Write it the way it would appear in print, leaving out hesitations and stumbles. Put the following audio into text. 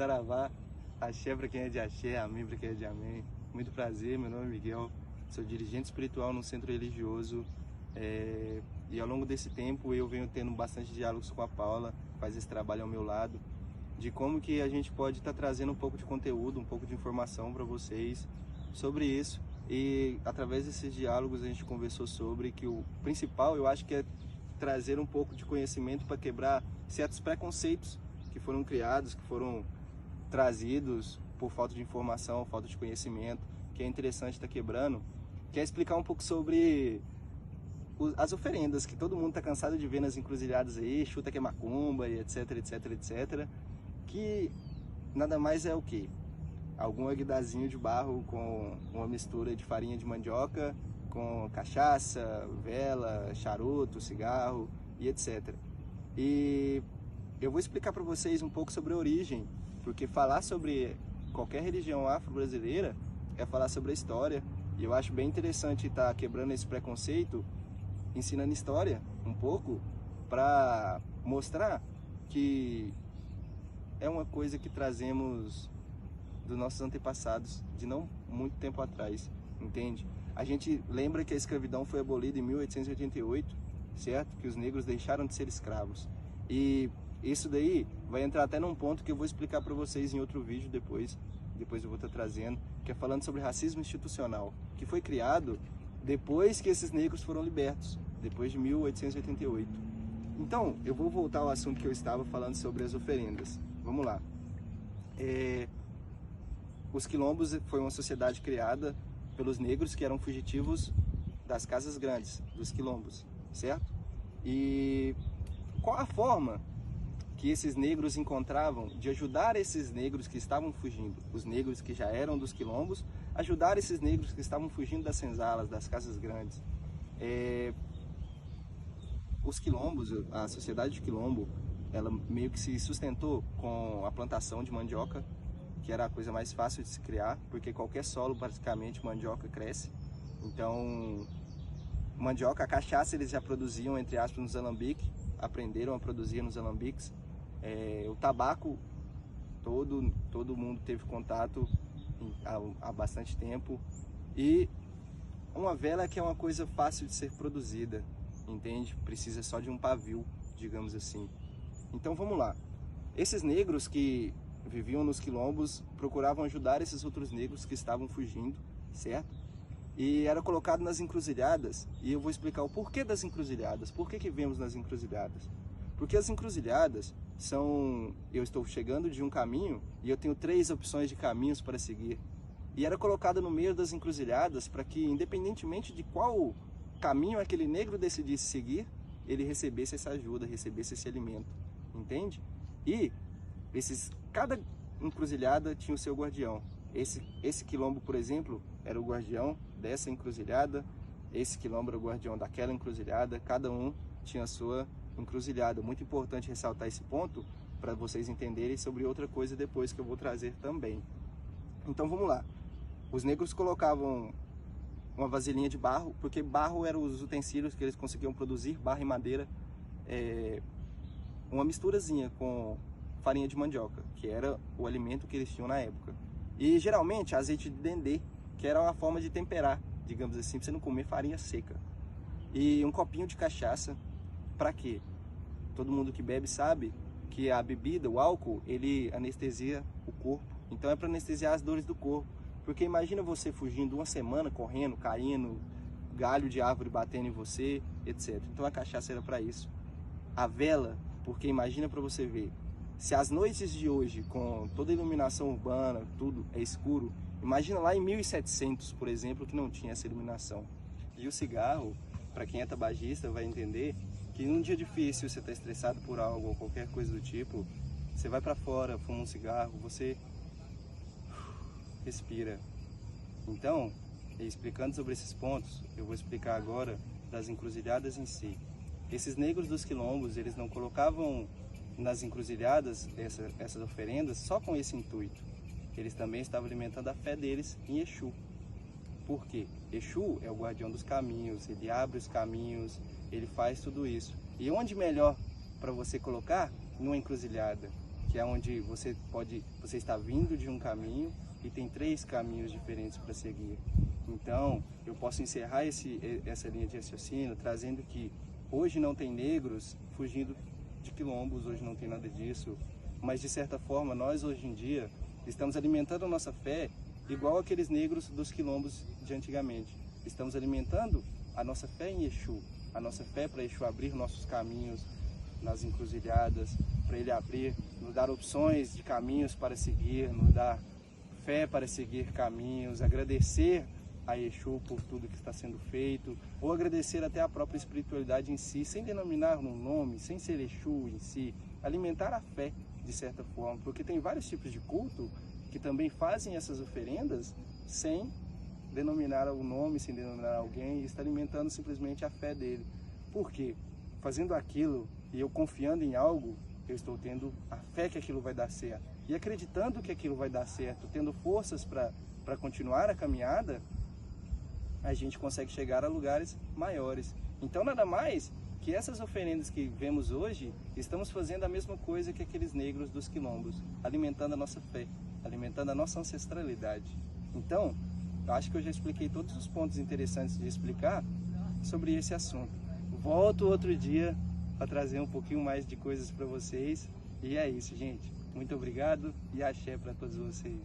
Saravá, axé para quem é de axé, amém para quem é de amém. Muito prazer, meu nome é Miguel, sou dirigente espiritual num centro religioso e ao longo desse tempo eu venho tendo bastante diálogos com a Paula, que faz esse trabalho ao meu lado, de como que a gente pode estar trazendo um pouco de conteúdo, um pouco de informação para vocês sobre isso. E através desses diálogos a gente conversou sobre que o principal eu acho que é trazer um pouco de conhecimento para quebrar certos preconceitos que foram criados, que foram trazidos por falta de informação, falta de conhecimento, que é interessante estar quebrando, que é explicar um pouco sobre as oferendas que todo mundo está cansado de ver nas encruzilhadas aí, chuta que é macumba e etc, etc, etc, que nada mais é o que? Algum aguidazinho de barro com uma mistura de farinha de mandioca, com cachaça, vela, charuto, cigarro e etc. E eu vou explicar para vocês um pouco sobre a origem, porque falar sobre qualquer religião afro-brasileira é falar sobre a história, e eu acho bem interessante estar quebrando esse preconceito, ensinando história um pouco, para mostrar que é uma coisa que trazemos dos nossos antepassados, de não muito tempo atrás, entende? A gente lembra que a escravidão foi abolida em 1888, certo? Que os negros deixaram de ser escravos. E isso daí vai entrar até num ponto que eu vou explicar para vocês em outro vídeo depois eu vou estar trazendo, que é falando sobre racismo institucional, que foi criado depois que esses negros foram libertos, depois de 1888. Então, eu vou voltar ao assunto que eu estava falando sobre as oferendas. Vamos lá. Os quilombos foi uma sociedade criada pelos negros que eram fugitivos das casas grandes, dos quilombos, certo? E qual a forma que esses negros encontravam de ajudar esses negros que estavam fugindo, os negros que já eram dos quilombos, ajudar esses negros que estavam fugindo das senzalas, das casas grandes? Os quilombos, a sociedade de quilombo, ela meio que se sustentou com a plantação de mandioca, que era a coisa mais fácil de se criar, porque qualquer solo, praticamente, mandioca cresce. Então, mandioca, a cachaça eles já produziam, entre aspas, nos alambiques, aprenderam a produzir nos alambiques. O tabaco, todo mundo teve contato há bastante tempo. E uma vela que é uma coisa fácil de ser produzida, entende? Precisa só de um pavio, digamos assim. Então vamos lá. Esses negros que viviam nos quilombos procuravam ajudar esses outros negros que estavam fugindo, certo? E era colocado nas encruzilhadas, e eu vou explicar o porquê das encruzilhadas. Por que vemos nas encruzilhadas? Porque as encruzilhadas são... Eu estou chegando de um caminho e eu tenho 3 opções de caminhos para seguir. E era colocado no meio das encruzilhadas para que, independentemente de qual caminho aquele negro decidisse seguir, ele recebesse essa ajuda, recebesse esse alimento, entende? E cada encruzilhada tinha o seu guardião. Esse quilombo, por exemplo, era o guardião dessa encruzilhada, esse quilombo era o guardião daquela encruzilhada, cada um tinha a sua encruzilhada. Muito importante ressaltar esse ponto para vocês entenderem sobre outra coisa depois que eu vou trazer também. Então vamos lá. Os negros colocavam uma vasilhinha de barro, porque barro eram os utensílios que eles conseguiam produzir, barro e madeira, uma misturazinha com farinha de mandioca, que era o alimento que eles tinham na época. E geralmente azeite de dendê, que era uma forma de temperar, digamos assim, para você não comer farinha seca. E um copinho de cachaça, para quê? Todo mundo que bebe sabe que a bebida, o álcool, ele anestesia o corpo. Então é para anestesiar as dores do corpo. Porque imagina você fugindo uma semana, correndo, caindo, galho de árvore batendo em você, etc. Então a cachaça era para isso. A vela, porque imagina para você ver, se as noites de hoje, com toda a iluminação urbana, tudo é escuro, imagina lá em 1700, por exemplo, que não tinha essa iluminação. E o cigarro, para quem é tabagista, vai entender que num dia difícil, você está estressado por algo ou qualquer coisa do tipo, você vai para fora, fuma um cigarro, você respira. Então, explicando sobre esses pontos, eu vou explicar agora das encruzilhadas em si. Esses negros dos quilombos, eles não colocavam nas encruzilhadas essas oferendas só com esse intuito. Eles também estavam alimentando a fé deles em Exu. Por quê? Exu é o guardião dos caminhos, ele abre os caminhos, ele faz tudo isso. E onde melhor para você colocar? Numa encruzilhada. que é onde você está vindo de um caminho e tem 3 caminhos diferentes para seguir. Então, eu posso encerrar essa linha de raciocínio trazendo que hoje não tem negros fugindo de quilombos, hoje não tem nada disso, mas de certa forma nós hoje em dia estamos alimentando a nossa fé igual aqueles negros dos quilombos de antigamente. Estamos alimentando a nossa fé em Exu, a nossa fé para Exu abrir nossos caminhos nas encruzilhadas, para ele abrir, nos dar opções de caminhos para seguir, nos dar fé para seguir caminhos, agradecer a Exu por tudo que está sendo feito, ou agradecer até a própria espiritualidade em si, sem denominar um nome, sem ser Exu em si, alimentar a fé de certa forma, porque tem vários tipos de culto que também fazem essas oferendas sem denominar o nome, sem denominar alguém, e está alimentando simplesmente a fé dele. Por quê? Fazendo aquilo e eu confiando em algo, eu estou tendo a fé que aquilo vai dar certo. E acreditando que aquilo vai dar certo, tendo forças para continuar a caminhada, a gente consegue chegar a lugares maiores. Então nada mais que essas oferendas que vemos hoje, estamos fazendo a mesma coisa que aqueles negros dos quilombos, alimentando a nossa fé, alimentando a nossa ancestralidade. Então, eu acho que eu já expliquei todos os pontos interessantes de explicar sobre esse assunto. Volto outro dia para trazer um pouquinho mais de coisas para vocês. E é isso, gente. Muito obrigado e axé para todos vocês.